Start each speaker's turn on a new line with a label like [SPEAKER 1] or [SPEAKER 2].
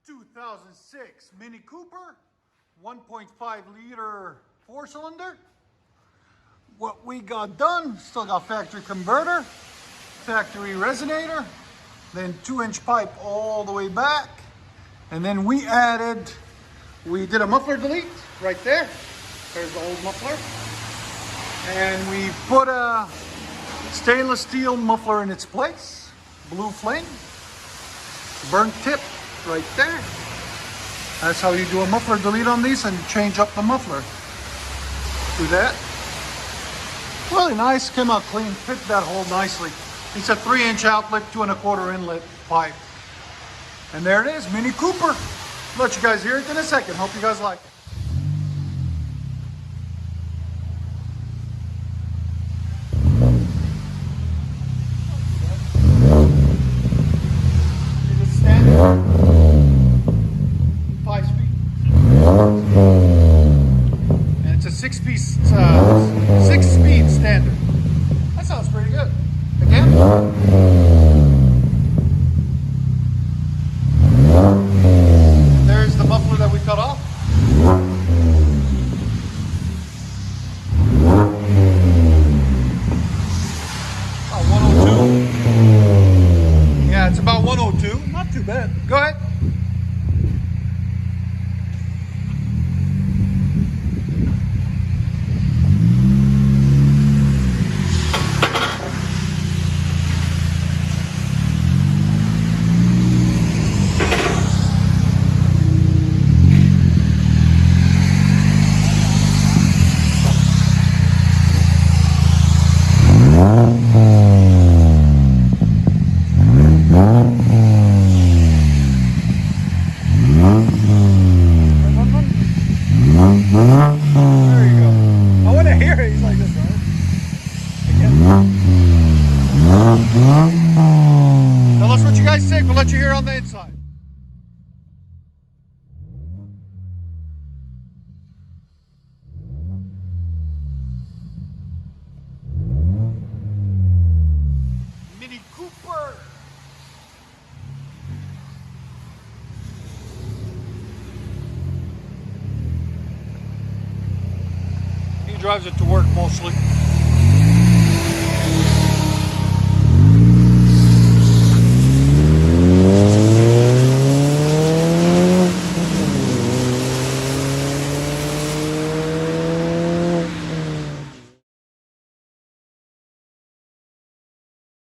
[SPEAKER 1] 2006 Mini Cooper, 1.5 liter 4-cylinder. What we got done, still got factory converter, factory resonator, then 2-inch pipe all the way back. And then we did a muffler delete right there. There's the old muffler. And we put a stainless steel muffler in its place, blue flame, burnt tip right there. That's how you do a muffler delete on these and change up the muffler. Do that. Really nice, came out clean, fit that hole nicely. It's a 3-inch outlet, 2 1/4 inlet pipe. And there it is, Mini Cooper. Let you guys hear it in a second. Hope you guys like it. Is it standard? 5-speed. And it's a 6-speed standard. That sounds pretty good. Again. There's the muffler that we cut off. Oh, 102. Yeah, it's about 102. Not too bad. Go ahead. There you go. I want to hear it. He's like this, right? Again. Tell us what you guys think. We'll let you hear on the inside. Mini Cooper. He drives it to work mostly.